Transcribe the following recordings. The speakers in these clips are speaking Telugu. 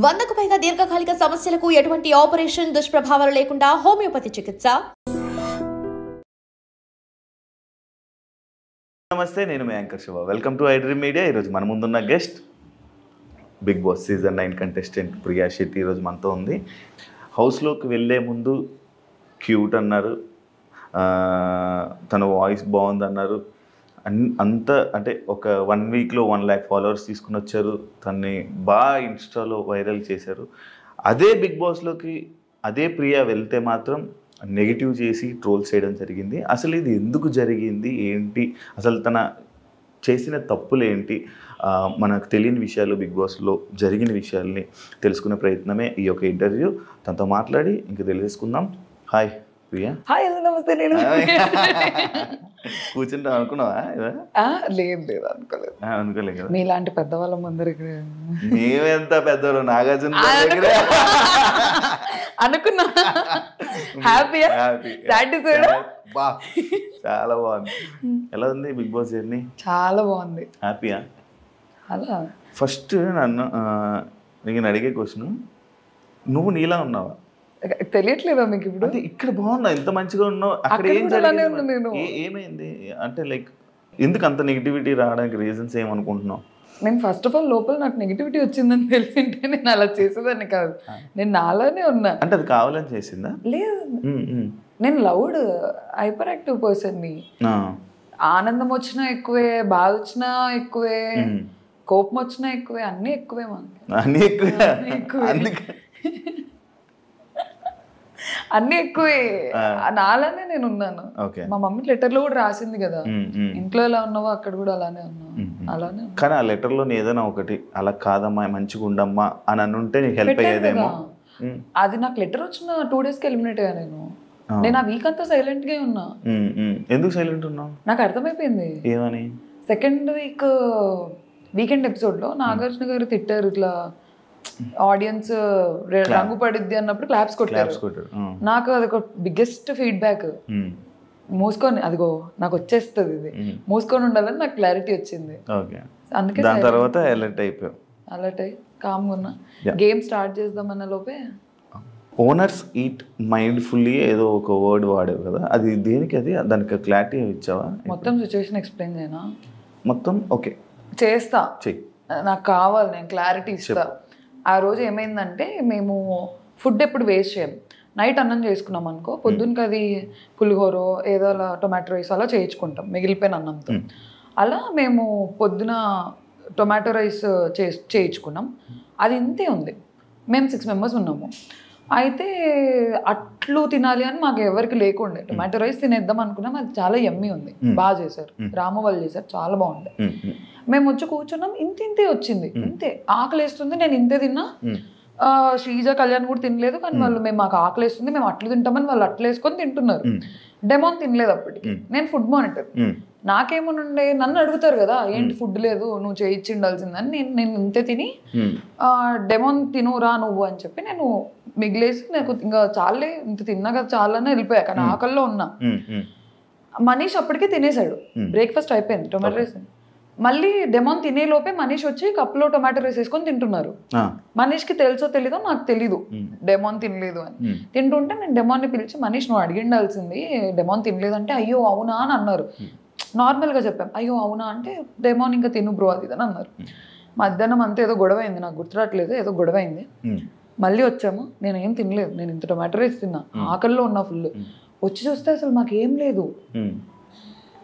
100కు పైగా దీర్ఘకాలిక సమస్యలకు ఎటువంటి ఆపరేషన్ దుష్ప్రభావాలు లేకుండా హోమియోపతి చికిత్స. నమస్తే, నేను మీ anchor Shiva. Welcome to iDream Media. ఈరోజు మన ముందున్న guest Bigg Boss season 9 contestant Priya Shetty ఈరోజు మనతో ఉంది. హౌస్లోకి వెళ్ళే ముందు క్యూట్ అన్నారు, తన వాయిస్ బాగుంది అన్నారు. అంత అంటే ఒక 1 వీక్లో 1 lakh ఫాలోవర్స్ తీసుకుని వచ్చారు. తన్ని బాగా ఇన్స్టాలో వైరల్ చేశారు. అదే బిగ్ బాస్లోకి అదే ప్రియా వెళ్తే మాత్రం నెగిటివ్ చేసి ట్రోల్స్ చేయడం జరిగింది. అసలు ఇది ఎందుకు జరిగింది, ఏంటి, అసలు తన చేసిన తప్పులు ఏంటి, మనకు తెలియని విషయాలు, బిగ్ బాస్లో జరిగిన విషయాల్ని తెలుసుకునే ప్రయత్నమే ఈ యొక్క ఇంటర్వ్యూ. తనతో మాట్లాడి ఇంక తెలియజేసుకుందాం. హాయ్ ప్రియా. హాయ్, నమస్తే. నేను కూర్చుంటాం అనుకున్నావా? లేదు అనుకోలేదు కదా. మీలాంటి పెద్దవాళ్ళ ముందర మేమెంత పెద్దవాళ్ళు, నాగార్జున అనుకున్నా. హ్యాపీయా? చాలా బాగుంది. ఎలా ఉంది బిగ్ బాస్ జర్నీ? చాలా బాగుంది. హ్యాపీయా? అలా ఫస్ట్ నేను అడిగే క్వశ్చన్, నువ్వు నీలా ఉన్నావా? తెలియట్లేదా మీకు ఇప్పుడు? అంటే ఇక్కడ బాగున్నావు, ఎంత మంచిగా ఉన్నావు, అక్కడ ఏం జరిగింది, ఏమైంది? అంటే లైక్ ఎందుకు అంత నెగిటివిటీ రావడానికి రీజన్స్ ఏమనుకుంటున్నావు? నేను ఫస్ట్ ఆఫ్ ఆల్ లోపల నాకు నెగిటివిటీ వచ్చిందని తెలిసింటే నేను అలా చేసేదాన్ని కాదు. నేను నాలానే ఉన్నా. అంటే అది కావాలని చేసిందా? లేదు, నేను లౌడ్ హైపర్ యాక్టివ్ పర్సన్ని. ఆనందం వచ్చినా ఎక్కువే, బాధ వచ్చినా ఎక్కువే, కోపం వచ్చినా ఎక్కువే, అన్నీ ఎక్కువే. అన్నీ ఎక్కువే, అన్ని ఎక్కువే. నాలానే నేను ఉన్నాను. మా మమ్మీ లెటర్లో కూడా రాసింది కదా, ఇంట్లో ఎలా ఉన్నావో అక్కడ కూడా అలానే ఉన్నావు, అలానే. కానీ ఆ లెటర్లో ఏదైనా ఒకటి అలా కాదమ్మా, మంచిగా ఉండమ్మా అని అనుంటే నీకు హెల్ప్ అయ్యేదేమో. అది నాకు లెటర్ వచ్చిన 2 daysకి ఎలిమినేట్ అయ్యా నేను ఆ వీక్ అంతా సైలెంట్ గా ఉన్నా. ఎందుకు సైలెంట్ ఉన్నావు? నాకు అర్థమైపోయింది. ఏమని? సెకండ్ వీకెండ్ ఎపిసోడ్ లో నాగార్జున గారు తిట్టారు, ఇట్లా ఆడియన్స్ రంగు పడిద్ది అన్నప్పుడు క్లాప్స్ కొట్టారు. నాకు అది ఒక బిగ్గెస్ట్ ఫీడ్బ్యాక్. మూసుకొని అదిగో నాకు వచ్చేస్తుంది, ఇది మూసుకొని ఉండాలని నాకు క్లారిటీ వచ్చింది. అందుకే దాని తర్వాత అలర్ట్ అయిపోయావు. అలర్ట్ అయ్యి కామ్గా ఉన్నా. గేమ్ స్టార్ట్ చేద్దామన్న లోపే ఓనర్స్ ఈట్ మైండ్ఫుల్లీ ఏదో ఒక వర్డ్ వాడేవు కదా, అది దేనికి? అది దానికి క్లారిటీ ఇచ్చావా? మొత్తం సిచ్యువేషన్ ఎక్స్ప్లెయిన్ చేయనా? మొత్తం ఓకే చేస్తా, నాకు కావాలి, నేను క్లారిటీ ఇస్తా. ఆ రోజు ఏమైందంటే, మేము ఫుడ్ ఎప్పుడు వేస్ట్ చేయం. నైట్ అన్నం చేసుకున్నాం అనుకో, పొద్దున్నకి అది పులిహోరో ఏదో అలా టొమాటో రైస్ అలా చేయించుకుంటాం మిగిలిపోయిన అన్నంతో. అలా మేము పొద్దున టొమాటో రైస్ చేయించుకున్నాం. అది ఇంతే ఉంది. మేము 6 members ఉన్నాము. అయితే అట్లు తినాలి అని మాకు ఎవరికి లేకుండే. టొమాటో రైస్ తినేద్దాం అనుకున్నాం. అది చాలా యమ్మీ ఉంది, బాగా చేశారు, రాము వాళ్ళు చేశారు, చాలా బాగుంది. మేము వచ్చి కూర్చున్నాం, ఇంతే వచ్చింది, ఇంతే. ఆకలి వేస్తుంది, నేను ఇంతే తిన్నా. శ్రీజ, కళ్యాణ్ కూడా తినలేదు. కానీ వాళ్ళు మాకు ఆకలి వేస్తుంది, మేము అట్లు తింటామని వాళ్ళు అట్లు వేసుకొని తింటున్నారు. డెమోన్ తినలేదు అప్పటికి. నేను ఫుడ్ మానిటర్. నాకేమోనండే, నన్ను అడుగుతారు కదా, ఏంటి ఫుడ్ లేదు, నువ్వు చేయించి ఉండాల్సిందని. నేను ఇంతే తిని, డెమోన్ తినురా నువ్వు అని చెప్పి నేను మిగిలేసి, నాకు ఇంకా చాలే, ఇంత తిన్నా కదా చాలని వెళ్ళిపోయా. కానీ ఆకల్లో ఉన్నా. మనీష్ అప్పటికే తినేసాడు, బ్రేక్ఫాస్ట్ అయిపోయింది, టొమాటో రైస్. మళ్ళీ డెమోన్ తినే లోపే మనీష్ వచ్చి కప్లో టొమాటో రైస్ వేసుకొని తింటున్నారు. మనీష్కి తెలుసో తెలీదో నాకు తెలీదు డెమోన్ తినలేదు అని. తింటుంటే నేను డెమోన్ని పిలిచి, మనీష్ నువ్వు అడిగిండాల్సింది, డెమోన్ తినలేదు అంటే, అయ్యో అవునా అని అన్నారు. నార్మల్గా చెప్పాం, అయ్యో అవునా అంటే, డెమోన్ ఇంకా తిను బ్రో అది అని అన్నారు. మధ్యాహ్నం అంతా ఏదో గొడవ అయింది, నాకు గుర్తురాట్లేదు, ఏదో గొడవ అయింది. మళ్ళీ వచ్చాము, నేను ఏం తినలేదు, నేను ఇంత టొమాటో రైస్ తిన్నా, ఆకల్లో ఉన్నా ఫుల్. వచ్చి చూస్తే అసలు మాకేం లేదు,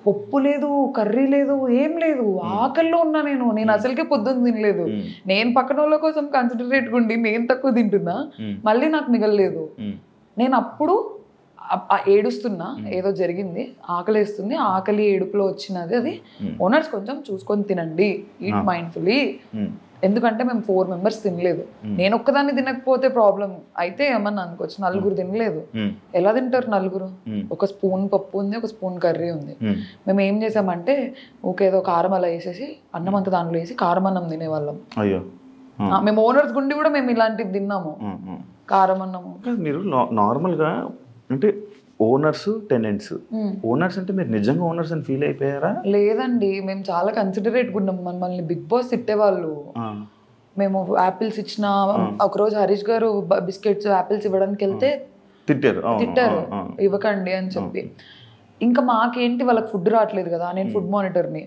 పప్పు లేదు, కర్రీ లేదు, ఏం లేదు, ఆకల్లో ఉన్నా. నేను అసలుకే పొద్దున్న తినలేదు. నేను పక్కన వాళ్ళ కోసం కన్సిడరేట్గా ఉండి నేను తక్కువ తింటున్నా, మళ్ళీ నాకు మిగలలేదు. నేను అప్పుడు ఏడుస్తున్నా, ఏదో జరిగింది, ఆకలి వేస్తుంది, ఆకలి ఏడుపులో వచ్చినది అది. ఓనర్స్ కొంచెం చూసుకొని తినండి, ఈట్ మైండ్ఫుల్లీ. ఎందుకంటే మేము 4 members తినలేదు. నేను ఒక్కదాన్ని తినకపోతే ప్రాబ్లం అయితే ఏమన్నా అనుకోవచ్చు. 4 తినలేదు, ఎలా తింటారు 4? ఒక స్పూన్ పప్పు ఉంది, ఒక స్పూన్ కర్రీ ఉంది. మేము ఏం చేసామంటే, ఊకేదో కారం అలా వేసేసి అన్నం అంతా దాంట్లో వేసి కారం అన్నం తినేవాళ్ళం. మేము ఓనర్స్ గుండి కూడా మేము ఇలాంటివి తిన్నాము, కారం అన్నము. మీరు నార్మల్గా అంటే ఓనర్స్, టెనెంట్స్. ఓనర్స్ అంటే మీరు నిజంగా ఓనర్స్ అని ఫీల్ అయిపోయారా? లేదండి, మేము చాలా కన్సిడరేట్గా ఉన్నాం. మమ్మల్ని బిగ్ బాస్ తిట్టేవాళ్ళు. మేము యాపిల్స్ ఇచ్చిన ఒకరోజు హరీష్ గారు బిస్కెట్స్ యాపిల్స్ ఇవ్వడానికి వెళ్తే తిట్టారు ఇవ్వకండి అని చెప్పి. ఇంకా మాకేంటి వాళ్ళకి ఫుడ్ రావట్లేదు కదా, నేను ఫుడ్ మానిటర్ని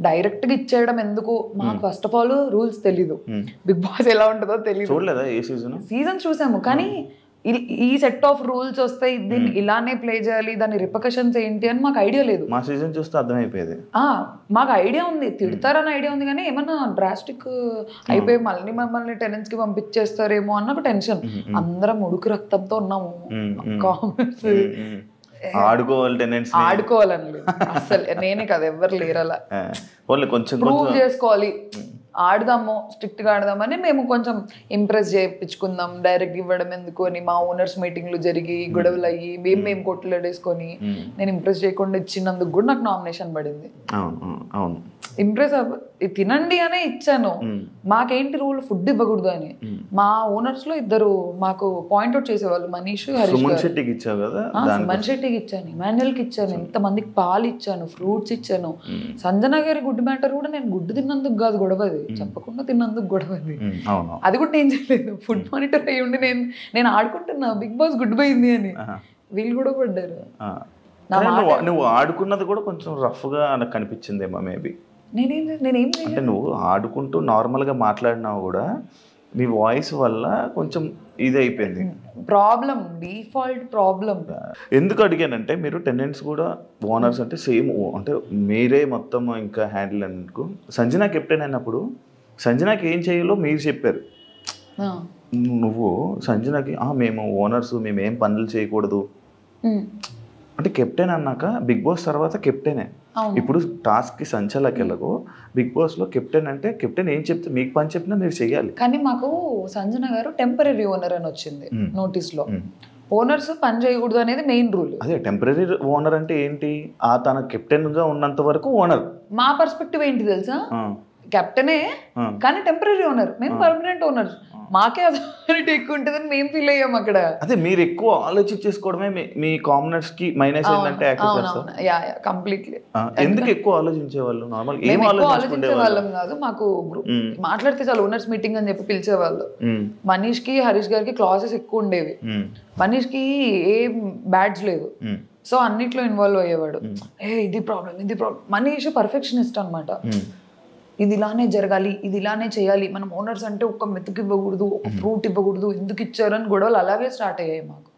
డైరెక్ట్గా ఇచ్చేయడం ఎందుకు, మాకు ఫస్ట్ ఆఫ్ ఆల్ రూల్స్ తెలీదు, బిగ్ బాస్ ఎలా ఉంటుందో తెలియదు. సీజన్ చూసాము కానీ ఈ సెట్ ఆఫ్ రూల్స్ వస్తాయి, దీన్ని ఇలానే ప్లే చేయాలి, దాని రిపర్కషన్స్ ఏంటి అని మాకు ఐడియా లేదు. మా సీజన్ చూస్తే అర్థమైపోయేది. మాకు ఐడియా ఉంది, తిడతారని ఐడియా ఉంది కానీ ఏమన్నా డ్రాస్టిక్ అయిపోయి మళ్ళీ మమ్మల్ని టెనెంట్స్ కి పంపించేస్తారేమో అన్న ఒక టెన్షన్. అందరం ఉడుకు రక్తంతో ఉన్నాము. కామెంట్స్ ఆడుకోవాలని లేదు అసలు, నేనే కదా ఎవరు లేరు అలా ప్రూవ్ చేసుకోవాలి, ఆడదాము స్ట్రిక్ట్గా ఆడదామని మేము కొంచెం ఇంప్రెస్ చేయించుకుందాం, డైరెక్ట్ ఇవ్వడం ఎందుకు అని మా ఓనర్స్ మీటింగ్లు జరిగి గొడవలు అయ్యి మేము కొట్లాడేసుకొని నేను ఇంప్రెస్ చేయకుండా ఇచ్చినందుకు కూడా నాకు నామినేషన్ పడింది. ఇంప్రెస్ తినండి అనే ఇచ్చాను, మాకేంటి రూల్ ఫుడ్ ఇవ్వకూడదు అని. మా ఓనర్స్ లో ఇద్దరు మాకు పాయింట్అవుట్ చేసేవాళ్ళు, మనీష్ హరీష్. సుమన్ శెట్టికి ఇచ్చాను, ఇమాన్యుయల్కి ఇచ్చాను, ఎంతమందికి పాలు ఇచ్చాను, ఫ్రూట్స్ ఇచ్చాను. సంజన గారి గుడ్ మ్యాటర్ కూడా నేను గుడ్డు తిన్నందుకు కాదు గొడవది, చెప్పకుండా తిన్నందుకు గొడవది. అది కూడా నేను చేయలేదు, ఫుడ్ మానిటర్ అయ్యి ఉండి నేను ఆడుకుంటున్నా బిగ్ బాస్ గుడ్ పోయింది అని, వీళ్ళు కూడా పడ్డారు. నువ్వు ఆడుకున్నది కూడా కొంచెం రఫ్ గా నాకు కనిపించిందేమో మేబీ. నేనేం అంటే నువ్వు ఆడుకుంటూ నార్మల్గా మాట్లాడినావు కూడా నీ వాయిస్ వల్ల కొంచెం ఇది అయిపోయింది ప్రాబ్లం, డిఫాల్ట్ ప్రాబ్లం. ఎందుకు అడిగానంటే మీరు టెనెంట్స్ కూడా ఓనర్స్ అంటే సేమ్, అంటే మీరే మొత్తం ఇంకా హ్యాండిల్ అనుకో. సంజన కెప్టెన్ అయినప్పుడు సంజనాకి ఏం చేయాలో మీరు చెప్పారు. నువ్వు సంజనకి మేము ఓనర్స్ మేము ఏం పనులు చేయకూడదు అంటే, కెప్టెన్ అన్నాక బిగ్ బాస్ తర్వాత కెప్టెనే. ఇప్పుడు టాస్క్ కి సంచలకి వెళ్ళకు, బిగ్ బాస్ లో కెప్టెన్ అంటే కెప్టెన్ ఏం చెప్తే మీకు పని చెప్పినా మీరు చెయ్యాలి. కానీ మాకు సంజన గారు టెంపరీ ఓనర్ అని వచ్చింది నోటీస్ లో. ఓనర్స్ పని చేయకూడదు అనేది మెయిన్ రూల్. అదే టెంపరీ ఓనర్ అంటే ఏంటి, తన కెప్టెన్ గా ఉన్నంత వరకు ఓనర్. మా పర్స్పెక్టివ్ ఏంటి తెలుసా, కెప్టెనే కానీ టెంపరీ ఓనర్, మేము పర్మనెంట్ ఓనర్, మాకే అథారిటీ ఎక్కువ ఉంటుందని మేము ఫీల్ అయ్యాం అక్కడ. అదే మీరు ఎక్కువ ఆలోచించేసుకోవడమే మీ కామనర్స్ కి మైనస్ ఏంటంటే కంప్లీట్లీ. ఎందుకు ఎక్కువ ఆలోచించేవాళ్ళు? నార్మల్ ఏం ఆలోచించే వాళ్ళం కాదు, మాకు మాట్లాడితే చాలు ఓనర్స్ మీటింగ్ అని చెప్పి పిలిచేవాళ్ళు. మనీష్ కి హరీష్ గారికి క్లాసెస్ ఎక్కువ ఉండేవి, మనీష్ కి ఏం బ్యాడ్జ్ లేదు, సో అన్నిట్లో ఇన్వాల్వ్ అయ్యేవాడు. ఇది ప్రాబ్లం. మనీష్ పర్ఫెక్షనిస్ట్ అనమాట. ఇది ఇలానే జరగాలి, ఇది ఇలానే చేయాలి, మనం ఓనర్స్ అంటే ఒక మెతుకు ఇవ్వకూడదు, ఒక ఫ్రూట్ ఇవ్వకూడదు, ఎందుకు ఇచ్చారని గొడవలు అలాగే స్టార్ట్ అయ్యాయి మాకు.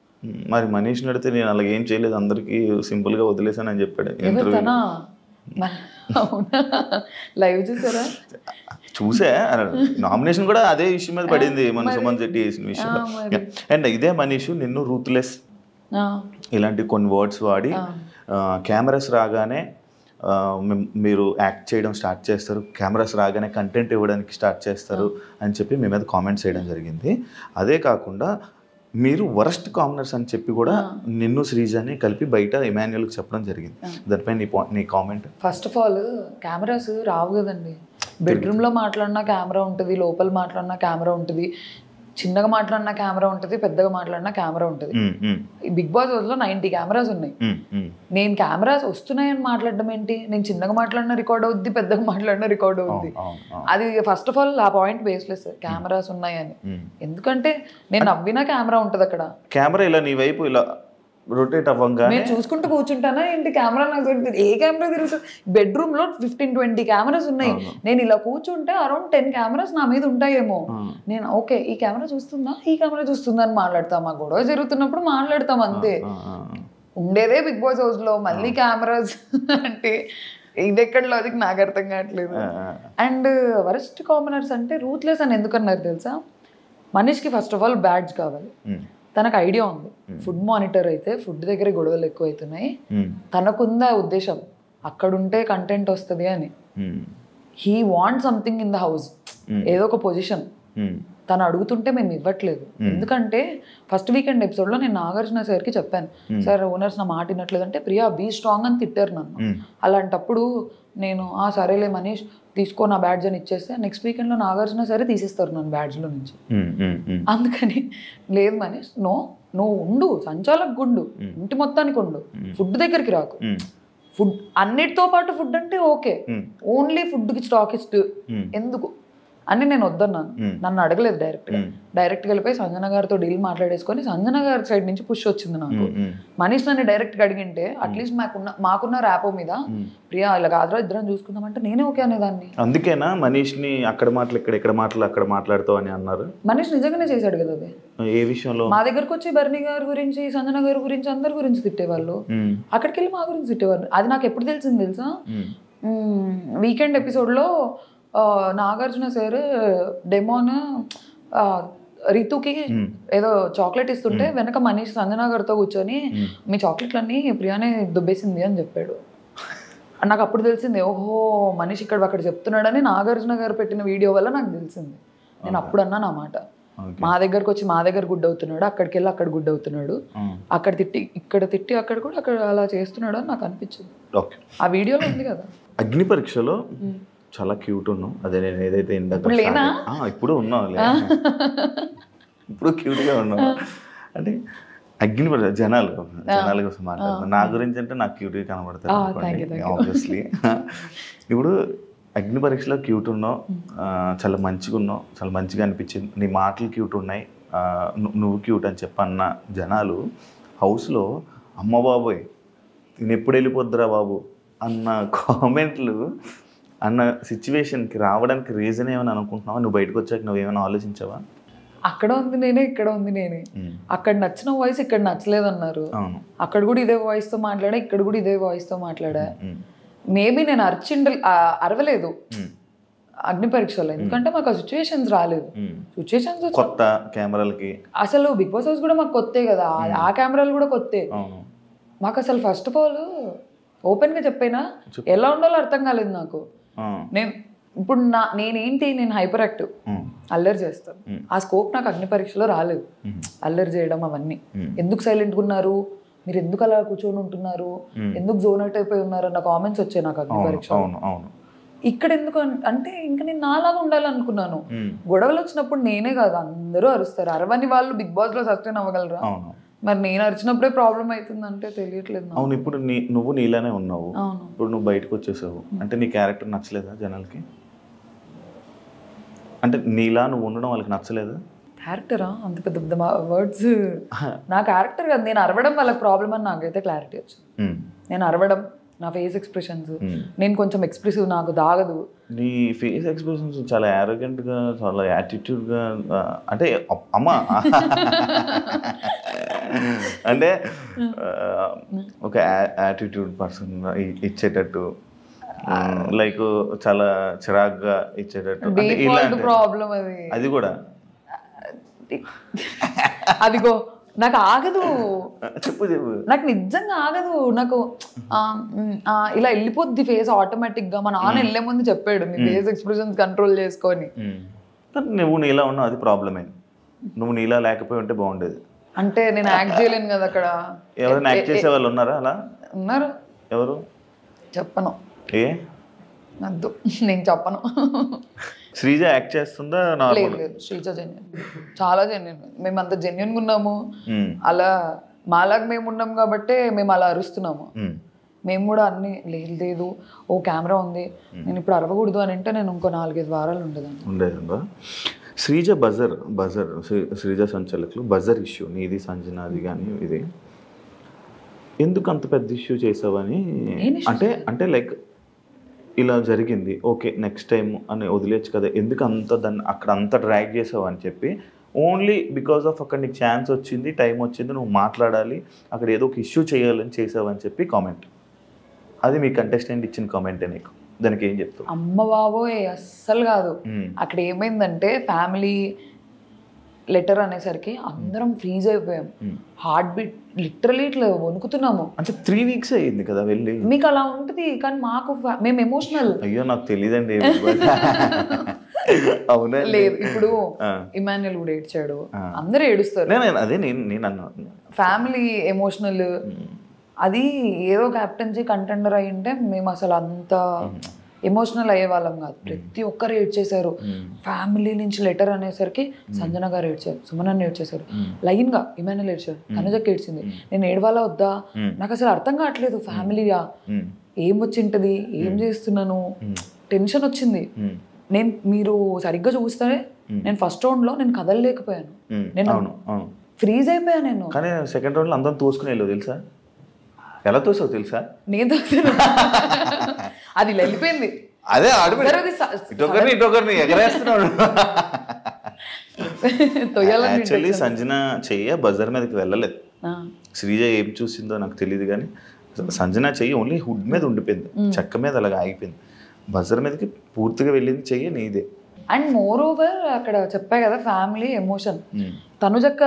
మరి మనీష్ నడితే నేను అలాగే ఏం చేయలేదు, అందరికి సింపుల్ గా వదిలేసాను అని చెప్పాడు. లైవ్ చూసారా? చూసా, నామినేషన్ కూడా అదే విషయం మీద పడింది, మన సుమన్ శెట్టి చేసిన విషయం. అండ్ ఇదే మనీష్ నిన్ను రూత్లెస్ ఇలాంటి కొన్ని వర్డ్స్ వాడి కెమెరాస్ రాగానే మీరు యాక్ట్ చేయడం స్టార్ట్ చేస్తారు, కెమెరాస్ రాగానే కంటెంట్ ఇవ్వడానికి స్టార్ట్ చేస్తారు అని చెప్పి మీ మీద కామెంట్స్ చేయడం జరిగింది. అదే కాకుండా మీరు వరస్ట్ కామనర్స్ అని చెప్పి కూడా నిన్ను శ్రీజాని కలిపి బయట ఇమాన్యుయల్కి చెప్పడం జరిగింది. దానిపై నీ comment. First of all cameras రావు కదండి, బెడ్రూమ్లో మాట్లాడినా కెమెరా ఉంటుంది, లోపల మాట్లాడినా కెమెరా ఉంటుంది, చిన్నగా మాట్లాడినా కెమెరా ఉంటుంది, పెద్దగా మాట్లాడినా కెమెరా ఉంటుంది. బిగ్ బాస్ లో 90 కెమెరాస్ ఉన్నాయి. నేను కెమెరాస్ వస్తున్నాయని మాట్లాడడం ఏంటి, నేను చిన్నగా మాట్లాడినా రికార్డ్ అవుద్ది, పెద్దగా మాట్లాడినా రికార్డ్ అవుద్ది. అది ఫస్ట్ ఆఫ్ ఆల్ ఆ పాయింట్ బేస్లెస్, కెమెరాస్ ఉన్నాయని. ఎందుకంటే నేను నవ్వినా కెమెరా ఉంటుంది అక్కడ. కెమెరా ఇలా నీ వైపు ఇలా రొటేట్ అవ్వంగా నేను చూసుకుంటూ కూర్చుంటానా ఏంటి, కెమెరా నాకు ఏ కెమెరా తిరుగుతుంది? బెడ్రూమ్ లో 15-20 కెమెరాస్ ఉన్నాయి, నేను ఇలా కూర్చుంటే అరౌండ్ 10 కెమెరాస్ నా మీద ఉంటాయేమో. నేను ఓకే ఈ కెమెరా చూస్తుందా, ఈ కెమెరా చూస్తుందా అని మాట్లాడతాం, ఆ గొడవ జరుగుతున్నప్పుడు మాట్లాడతాం అంతే. ఉండేదే బిగ్ బాస్ హౌస్ లో, మళ్ళీ కెమెరాస్ అంటే ఇది ఎక్కడ లాజిక్ నాకు అర్థం కావట్లేదు. అండ్ వరస్ట్ కామనర్స్ అంటే రూత్లెస్ అని ఎందుకన్నారు తెలుసా? మనీష్కి ఫస్ట్ ఆఫ్ ఆల్ బ్యాడ్జ్ కావాలి, తనకు ఐడియా ఉంది, ఫుడ్ మానిటర్ అయితే ఫుడ్ దగ్గర గొడవలు ఎక్కువ అవుతున్నాయి, తనకుందా ఉద్దేశం అక్కడుంటే కంటెంట్ వస్తుంది అని. He want something in the house, ఏదో ఒక పొజిషన్ తను అడుగుతుంటే మేము ఇవ్వట్లేదు. ఎందుకంటే ఫస్ట్ వీకెండ్ ఎపిసోడ్లో నేను నాగార్జున సార్కి చెప్పాను, సార్ ఓనర్స్ నా మాట వినట్లేదంటే ప్రియా బీ స్ట్రాంగ్ అని తిట్టారు నన్ను. అలాంటప్పుడు నేను సరేలే మనీష్ తీసుకో నా బ్యాడ్జ్ అని ఇచ్చేస్తే నెక్స్ట్ వీకెండ్లో నాగార్జున సరే తీసేస్తారు నన్ను బ్యాడ్జ్లో నుంచి. అందుకని లేదు మనీష్, నువ్వు ఉండు, సంచాలకు గుండు, ఇంటి మొత్తానికి ఉండు, ఫుడ్ దగ్గరికి రాకు. ఫుడ్ అన్నిటితో పాటు ఫుడ్ అంటే ఓకే, ఓన్లీ ఫుడ్కి స్టాకిస్ట్ ఎందుకు అని నేను వద్దన్నాను. నన్ను అడగలేదు డైరెక్ట్గా వెళ్ళిపోయి సంజన గారితో డీల్ మాట్లాడేసుకొని సంజన గారి సైడ్ నుంచి పుష్ వచ్చింది నాకు. మనీష్ నన్ను డైరెక్ట్గా అడిగింటే అట్లీస్ట్ మాకున్న ర్యాపో మీద ప్రియా ఇలా కాదురా ఇద్దరం చూసుకుందామంటే నేనే ఓకే అనేదాన్ని. అందుకేనా మనీష్ని అక్కడ మాటలు ఇక్కడ మాటలు అక్కడ మాట్లాడుతావు అని అన్నారు? మనీష్ నిజంగానే చేశాడు కదా అది. ఏ విషయంలో? మా దగ్గరకు వచ్చి భరణి గారి గురించి సంజన గారి గురించి అందరి గురించి తిట్టేవాళ్ళు, అక్కడికి వెళ్ళి మా గురించి తిట్టేవాళ్ళు. అది నాకు ఎప్పుడు తెలిసింది తెలుసా, వీకెండ్ ఎపిసోడ్లో నాగార్జున సార్ డెమోన్ రితుకి ఏదో చాక్లెట్ ఇస్తుంటే వెనక మనీష్ సంజన గారితో కూర్చొని మీ చాక్లెట్లన్నీ ప్రియానే దుబ్బేసింది అని చెప్పాడు. నాకు అప్పుడు తెలిసింది ఓహో మనీష్ ఇక్కడ అక్కడ చెప్తున్నాడని నాగార్జున గారు పెట్టిన వీడియో వల్ల నాకు తెలిసింది. నేను అప్పుడు అన్నా నా మాట, మా దగ్గరకు వచ్చి మా దగ్గర గుడ్ అవుతున్నాడు, అక్కడికి వెళ్ళి అక్కడ గుడ్ అవుతున్నాడు, అక్కడ తిట్టి అక్కడ కూడా అక్కడ అలా చేస్తున్నాడు అని నాకు అనిపించింది. ఆ వీడియోలో ఉంది కదా. అగ్ని పరీక్షలో చాలా క్యూట్ ఉన్నావు. అదే నేను ఏదైతే ఇప్పుడు ఉన్నావు ఇప్పుడు క్యూట్గా ఉన్నావు అంటే అగ్ని పరీక్ష జనాల కోసం మాట్లాడుతున్నాను. నా గురించి అంటే నాకు క్యూట్గా కనబడతాను ఆబ్వియస్లీ. ఇప్పుడు అగ్ని పరీక్షలో క్యూట్ ఉన్నావు, చాలా మంచిగా ఉన్నావు, చాలా మంచిగా అనిపించింది. నీ మాటలు క్యూట్ ఉన్నాయి, నువ్వు క్యూట్ అని చెప్పన్న జనాలు హౌస్లో అమ్మ బాబోయ్ నేను ఎప్పుడు వెళ్ళిపోద్దురా బాబు అన్న కామెంట్లు అన్న సిచ్యువేషన్కి రావడానికి రీజన్ ఏమని అనుకుంటున్నావా? నువ్వు బయటకు వచ్చాక నువ్వు ఏమైనా ఆలోచించావా? అక్కడ ఉంది నేనే, ఇక్కడ ఉంది నేనే. అక్కడ నచ్చిన వాయిస్ ఇక్కడ నచ్చలేదన్నారు, అక్కడ కూడా ఇదే వాయిస్తో మాట్లాడా, ఇక్కడ కూడా ఇదే వాయిస్తో మాట్లాడా. మేబీ నేను అరవలేదు అగ్ని పరీక్షలో, ఎందుకంటే మాకు ఆ సిచ్యువేషన్స్ రాలేదు. సిచ్యువేషన్స్ కొత్త కెమెరాలకి అసలు బిగ్ బాస్ హౌస్ కూడా మాకు కొత్తే కదా, ఆ కెమెరాలు కూడా కొత్తే మాకు. అసలు ఫస్ట్ ఆఫ్ ఆల్ ఓపెన్గా చెప్పైనా ఎలా ఉండాలో అర్థం కాలేదు నాకు. నేను ఇప్పుడు నేను హైపర్ యాక్టివ్, అల్లరి చేస్తాను. ఆ స్కోప్ నాకు అగ్ని పరీక్షలో రాలేదు, అల్లరి చేయడం అవన్నీ. ఎందుకు సైలెంట్గా ఉన్నారు మీరు, ఎందుకు అలా కూర్చొని ఉంటున్నారు, ఎందుకు జోన్ అవుట్ అయిపోయి ఉన్నారు అన్న కామెంట్స్ వచ్చాయి నాకు అగ్ని పరీక్ష. ఇక్కడ ఎందుకు అంటే ఇంకా నేను నాలాగా ఉండాలనుకున్నాను. గొడవలు వచ్చినప్పుడు నేనే కాదు అందరూ అరుస్తారు, అరవని వాళ్ళు బిగ్ బాస్ లో సస్టైన్ అవ్వగలరా? మరి నేను అరిచినప్పుడే ప్రాబ్లం అవుతుందంటే తెలియట్లేదు. అవును, ఇప్పుడు నువ్వు నీలానే ఉన్నావు, ఇప్పుడు నువ్వు బయటకు వచ్చేసావు అంటే నీ క్యారెక్టర్ నచ్చలేదా జనాలకి? అంటే నీలా నువ్వు ఉండడం వాళ్ళకి నచ్చలేదా? క్యారెక్టరా అంత పెద్ద పెద్ద వర్డ్స్, నా క్యారెక్టర్ కదా, నేను అరవడం వాళ్ళకి ప్రాబ్లం అని నాకైతే క్లారిటీ వచ్చింది. నేను అరవడం, నా ఫేస్ ఎక్స్ప్రెషన్స్, నేను కొంచెం ఎక్స్ప్రెసివ్, నాకు దాగదు. నీ ఫేస్ ఎక్స్ప్రెషన్స్ చాలా యారోగెంట్గా, చాలా యాటిట్యూడ్గా, అంటే అమ్మా అంటే ఒక యాటిట్యూడ్ పర్సన్ ఇచ్చేటట్టు, లైక్ చాలా చిరాగ్గా ఇచ్చేటట్టు ప్రాబ్లం అది కూడా. అదిగో నాకు ఆగదు, చెప్పు నాకు నిజంగా ఆగదు. నాకు ఇలా వెళ్ళిపోద్ది ఫేస్ ఆటోమేటిక్ గా. మా నాన్న వెళ్ళే ముందు చెప్పాడు నీ ఫేస్ ఎక్స్ప్రెషన్స్ కంట్రోల్ చేసుకొని. నువ్వు నీలా ఉన్నావు, అది ప్రాబ్లమే. నువ్వు నీలా లేకపోయి ఉంటే బాగుండేది. అంటే నేను యాక్ట్ చేయలేను కదా అక్కడ. ఎవరైనా యాక్ట్ చేసే వాళ్ళు ఉన్నారా అలా? ఉన్నారు. ఎవరు? చెప్పను, వద్దు, నేను చెప్పను. శ్రీజ యాక్ట్ చేస్తుందా? లేదు, శ్రీజ జెన్యున్, చాలా జెన్యున్. మేము అంత జెన్యున్గా ఉన్నాము, అలా మాలాగా మేము ఉన్నాం కాబట్టి మేము అలా అరుస్తున్నాము. మేము కూడా అన్ని లేదు ఓ కెమెరా ఉంది నేను ఇప్పుడు అరవకూడదు అని అంటే నేను ఇంకో 4-5 వారాలు ఉండేదా. శ్రీజ బజర్ శ్రీజ సంచలకులు బజర్ ఇష్యూ నీది సంజనాది కానీ ఇది ఎందుకు అంత పెద్ద ఇష్యూ చేసావని? అంటే లైక్ ఇలా జరిగింది, ఓకే నెక్స్ట్ టైం అని వదిలేచ్చు కదా, ఎందుకు దాన్ని అక్కడ అంత డ్రాగ్ చేసావు అని చెప్పి, ఓన్లీ బికాస్ ఆఫ్ అక్కడ నీకు ఛాన్స్ వచ్చింది, టైం వచ్చింది, నువ్వు మాట్లాడాలి, అక్కడ ఏదో ఒక ఇష్యూ చేయాలని చేసావని చెప్పి కామెంట్. అది మీ కంటెస్టెంట్ ఇచ్చిన కామెంటే, నీకు దానికి ఏం చెప్తావు? అమ్మ బాబోయ్ అస్సలు కాదు. అక్కడ ఏమైందంటే ఫ్యామిలీ లెటర్ అనేసరికి అందరం ఫ్రీజ్ అయిపోయాం, హార్ట్ బీట్ లిటరలీ ఇట్లా వణుకుతున్నాము. అంటే 3 weeks అయ్యింది కదా వెళ్ళి. మీకు అలా ఉంటుంది కానీ మాకు మేము ఎమోషనల్. అయ్యో నాకు తెలియదండి. అవునా? లేదు, ఇప్పుడు ఇమాన్యుల్ కూడా ఏడ్చాడు, అందరూ ఏడుస్తారు. అదే నేను అన్నా ఫ్యామిలీ ఎమోషనల్. అది ఏదో క్యాప్టెన్సీ కంటెండర్ అయి ఉంటే మేము అసలు అంత ఎమోషనల్ అయ్యే వాళ్ళం కాదు. ప్రతి ఒక్కరు ఏడ్చేశారు. ఫ్యామిలీ నుంచి లెటర్ అనేసరికి సంజన గారు ఏడ్చారు, సుమనన్న ఏడ్చేశారు, లైన్ గా ఇమాన్యుల్ ఏడ్చారు, తనుజకి ఏడ్చింది. నేను ఏడవాలా వద్దా నాకు అసలు అర్థం కావట్లేదు. ఫ్యామిలీగా ఏం వచ్చింటది, ఏం చేస్తున్నాను, టెన్షన్ వచ్చింది. మీరు సరిగ్గా చూస్తే నేను ఫస్ట్ రౌండ్లో నేను కదలలేకపోయాను, నేను ఫ్రీజ్ అయిపోయాను నేను. కానీ సెకండ్ రౌండ్లో అందరం తోసుకుని వెళ్ళవు తెలుసా? ఎలా తోసావు తెలుసా? నేను తోసాను, అది వెళ్ళిపోయింది. అదే ఇటొకరిని ఎగరేస్తున్నాడు. యాక్చువల్లీ సంజన చెయ్య బజార్ మీదకి వెళ్ళలేదు. శ్రీజ ఏం చూసిందో నాకు తెలియదు, కానీ సంజన చెయ్యి ఓన్లీ హుడ్ మీద ఉండిపోయింది, చెక్క మీద అలాగ ఆగిపోయింది. బజార్ మీదకి పూర్తిగా వెళ్ళింది చెయ్యి నీదే. అండ్ మోర్ ఓవర్ అక్కడ చెప్పా కదా ఫ్యామిలీ ఎమోషన్. తనుజక్క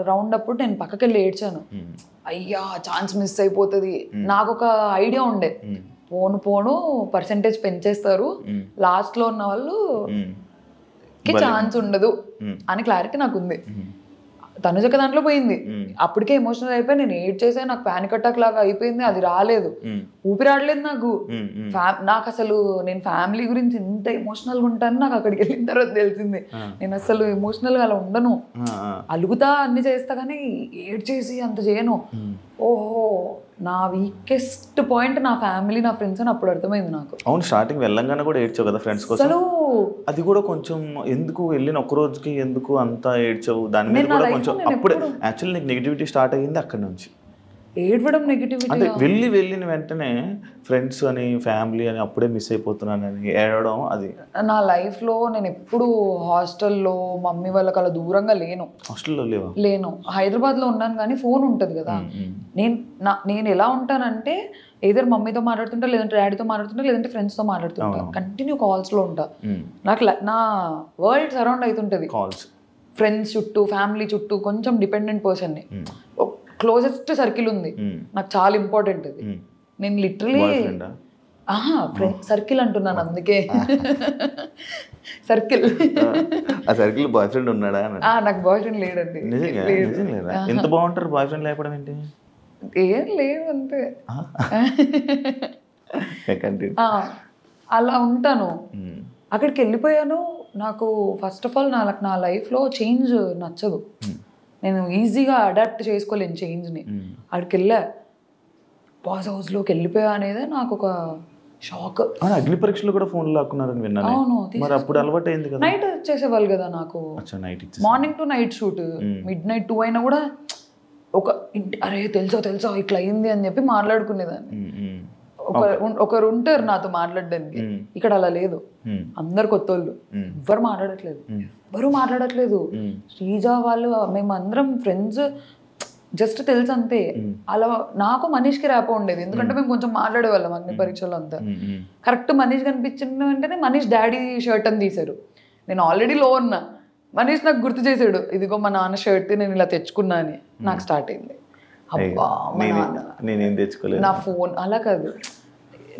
రౌండ్ అప్పుడు నేను పక్కకి వెళ్ళి ఏడ్చాను, అయ్యా ఛాన్స్ మిస్ అయిపోతుంది. నాకు ఒక ఐడియా ఉండే, పోను పర్సెంటేజ్ పెంచేస్తారు, లాస్ట్ లో ఉన్న వాళ్ళు ఛాన్స్ ఉండదు అని క్లారిటీ నాకు ఉంది. తనుజక్క దాంట్లో పోయింది, అప్పటికే ఎమోషనల్ అయిపోయి నేను ఏడ్ చేసా, నాకు పానిక్ అటాక్ లాగా అయిపోయింది, అది రాలేదు, ఊపిరి రాడలేదు నాకు. నాకు అసలు నేను ఫ్యామిలీ గురించి ఇంత ఎమోషనల్గా ఉంటాను నాకు అక్కడికి వెళ్ళిన తర్వాత తెలిసింది. నేను అసలు ఎమోషనల్గా అలా ఉండను, అలుగుతా అన్ని చేస్తా కానీ ఏడ్ చేసి అంత చేయను. ఓహో నా వీకెస్ట్ పాయింట్ నా ఫ్యామిలీ నా ఫ్రెండ్స్ అని అప్పుడు అర్థమైంది నాకు. అవును, స్టార్టింగ్ వెళ్ళంగానే కూడా ఏడ్చావు కదా ఫ్రెండ్స్ కోసం, అది కూడా కొంచెం ఎందుకు వెళ్ళిన ఒక్క రోజుకి ఎందుకు అంత ఏడ్చావు? దాని మీద కూడా కొంచెం అప్పుడే యాక్చువల్లీ నీకు నెగిటివిటీ స్టార్ట్ అయ్యింది అక్కడ నుంచి. ఏడవడం నెగిటివిటీ అంటే వెళ్ళిన వెంటనే ఫ్రెండ్స్ అని ఫ్యామిలీ అని అప్పుడే మిస్ అయిపోతున్నానని ఏడవడం, అది నా లైఫ్లో నేను ఎప్పుడు హాస్టల్లో మమ్మీ వాళ్ళకి అలా దూరంగా లేను. హాస్టల్లో లేను, హైదరాబాద్లో ఉన్నాను కానీ ఫోన్ ఉంటుంది కదా. నేను ఎలా ఉంటానంటే ఏదైనా మమ్మీతో మాట్లాడుతుంటా, లేదంటే డాడీతో మాట్లాడుతుంటా, లేదంటే ఫ్రెండ్స్తో మాట్లాడుతుంటా, కంటిన్యూ కాల్స్లో ఉంటా. నాకు నా వరల్డ్ సరౌండ్ అవుతుంటుంది, కాల్స్, ఫ్రెండ్స్ చుట్టూ, ఫ్యామిలీ చుట్టూ. కొంచెం డిపెండెంట్ పర్సన్ని, క్లోజెస్ట్ సర్కిల్ ఉంది నాకు, చాలా ఇంపార్టెంట్ అది. నేను లిటరలీ ఫ్రెండ్ సర్కిల్ అంటున్నాను, అందుకే సర్కిల్. ఆ సర్కిల్ బాయ్ ఫ్రెండ్ ఉన్నాడా? నాకు బాయ్ ఫ్రెండ్ లేడండి. ఎంత బాగుంటారు బాయ్ ఫ్రెండ్ లేకపోవడం ఏంటి? ఏం లేదు అంతే, అలా ఉంటాను. అక్కడికి వెళ్ళిపోయాను, నాకు ఫస్ట్ ఆఫ్ ఆల్ నా లైఫ్లో చేంజ్ నచ్చదు, నేను ఈజీగా అడాప్ట్ చేసుకోలేను చేంజ్ని. అక్కడికి వెళ్ళా, బాస్ హౌస్లోకి వెళ్ళిపోయా అనేది నాకు ఒక షాక్. అగ్ని పరీక్షలు కూడా ఫోన్ లాక్కున్నారని విన్నాను. అవును, మరి అప్పుడు అలవాటు అయింది కదా. నైట్ చేసేవాళ్ళు కదా నాకు, morning to night shoot, mid night 2 అయినా కూడా ఒక అరే తెలుసా ఇట్లా అయింది అని చెప్పి మాట్లాడుకునేదాన్ని. ఒకరు ఉంటారు నాతో మాట్లాడడానికి, ఇక్కడ అలా లేదు, అందరు కొత్త వాళ్ళు, ఎవరు మాట్లాడట్లేదు. శ్రీజ వాళ్ళు మేమందరం ఫ్రెండ్స్, జస్ట్ తెలుసు అంతే. అలా నాకు మనీష్కి ర్యాపో ఉండేది, ఎందుకంటే మేము కొంచెం మాట్లాడేవాళ్ళం అగ్ని పరీక్షలు అంతా. కరెక్ట్ మనీష్ కనిపించిన వెంటనే మనీష్ డాడీ షర్ట్ అని తీశారు, నేను ఆల్రెడీ లో ఉన్నా, మనీష్ నాకు గుర్తు చేశాడు, ఇదిగో మా నాన్న షర్ట్ నేను ఇలా తెచ్చుకున్నా అని. నాకు స్టార్ట్ అయింది, అబ్బా నేనేం తెచ్చుకోలేదు, నా ఫోన్. అలా కాదు,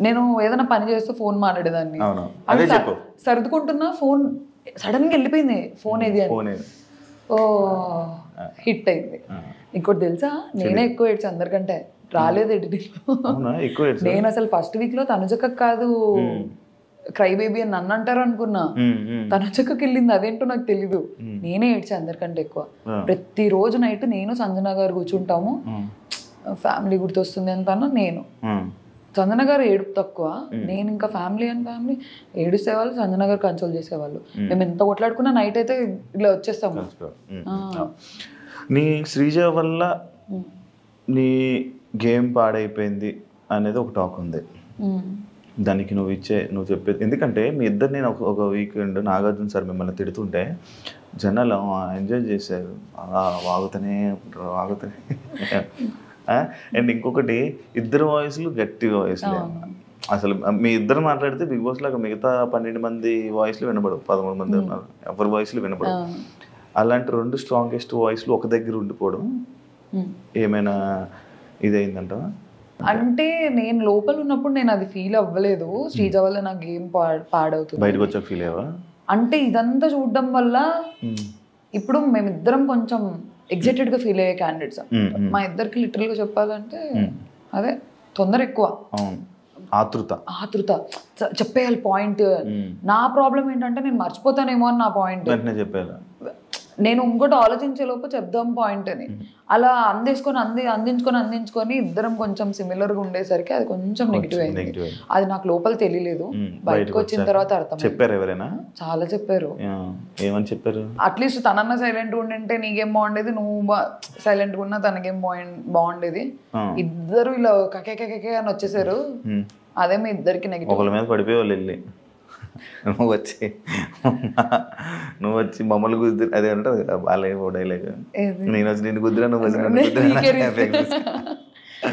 నేను ఏదైనా పని చేస్తూ ఫోన్ మాట్లాడేదాన్ని, సర్దుకుంటున్నా ఫోన్ సడన్ గా వెళ్ళిపోయింది, ఫోన్ ఏది అని. ఓ హిట్ అయింది. ఇంకోటి తెలుసా, నేనే ఎక్కువ ఏడ్చా అందరికంటే, రాలేదు ఎడిటింగ్. నేను అసలు ఫస్ట్ వీక్ లో తనుజక్క కాదు క్రై బేబీ అని నన్ను అంటారు అనుకున్నా, తనుజక్కకి వెళ్ళింది అదేంటో నాకు తెలీదు. నేనే ఏడ్చా అందరికంటే ఎక్కువ. ప్రతిరోజు నైట్ నేను సంజన గారు కూర్చుంటాము, ఫ్యామిలీ గుర్తొస్తుంది అంటాను నేను. సంజన గారు ఏడుపు తక్కువ, నేను ఇంకా ఫ్యామిలీ ఏడుసేవాళ్ళు, సంజన గారు కన్సోల్ చేసేవాళ్ళు. మేము ఎంత కొట్లాడుకున్నా నైట్ అయితే ఇలా వచ్చేస్తాము. నీ శ్రీజ వల్ల నీ గేమ్ పాడైపోయింది అనేది ఒక టాక్ ఉంది, దానికి నువ్వు చెప్పేది. ఎందుకంటే మీ ఇద్దరు, నేను ఒక వీకెండ్ నాగార్జున సార్ మిమ్మల్ని తిడుతుంటే జనాలు ఎంజాయ్ చేశారు, అలా వాగుతూనే అండ్ ఇంకొకటి, ఇద్దరు వాయిస్లు గట్టి వాయిస్లే. అసలు మీ ఇద్దరు మాట్లాడితే బిగ్ బాస్ లాగా మిగతా 12 మంది వాయిస్లు వినపడవు, 13 మంది ఉన్నారు, ఎవరి వాయిస్లు వినపడవు. అలాంటి 2 స్ట్రాంగెస్ట్ వాయిస్లు ఒక దగ్గర ఉండిపోవడం ఏమైనా ఇదైందంటావా? అంటే నేను లోపల ఉన్నప్పుడు నేను అది ఫీల్ అవ్వలేదు, శ్రీజ వల్ల నా గేమ్ పాడవుతుంది, బయటకు వచ్చాక ఫీల్ అయ్యావా? అంటే ఇదంతా చూడడం వల్ల ఇప్పుడు మేమిద్దరం కొంచెం ఎగ్జైటెడ్ గా ఫీల్ అయ్యే క్యాండిడేట్స్. మా ఇద్దరికి లిటరల్ గా చెప్పాలంటే అదే తొందర ఎక్కువ, ఆతృత చెప్పేయాలి పాయింట్. నా ప్రాబ్లం ఏంటంటే నేను మర్చిపోతానేమో అని నా పాయింట్. నేను ఇంకోటి ఆలోచించే లోపు చెప్దాం పాయింట్ అని అలా అందించుకొని ఇద్దరం కొంచెం సిమిలర్గా ఉండేసరికి అది కొంచెం నెగిటివ్ అయింది. అది నాకు లోపల తెలియలేదు, బయటకు వచ్చిన తర్వాత అర్థం. చెప్పారు ఎవరైనా? చాలా చెప్పారు. ఏమని చెప్పారు? అట్లీస్ట్ తనన్న సైలెంట్ ఉండింటే నీకేం బాగుండేది, నువ్వు సైలెంట్గా ఉన్నా తనకేం బాగుండేది. ఇద్దరు ఇలా కకే అని వచ్చేసారు. అదే మీ ఇద్దరికి నెగిటివ్. ఒకళ్ళ మీద పడిపోయేవాళ్ళు వెళ్ళి నువ్వు వచ్చి మమ్మల్ని గుద్ది అదే అంటారు బాలయ్య డైలాగ్, నేను వచ్చి నిన్ను గుద్దిరా నువ్వు వచ్చి.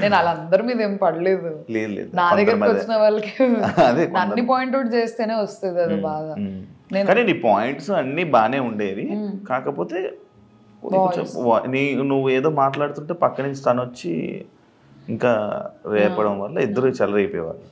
నేను వాళ్ళందరి మీద ఏం పడలేదు, లేదు నా దగ్గరకు వచ్చిన వాళ్ళకి అన్ని పాయింట్ అవుట్ చేస్తేనే వస్తుంది అది బాధ. కానీ నీ పాయింట్స్ అన్ని బాగానే ఉండేవి, కాకపోతే నువ్వు ఏదో మాట్లాడుతుంటే పక్క నుంచి తను వచ్చి ఇంకా రేపడం వల్ల ఇద్దరు చెలరైపోయేవాళ్ళు.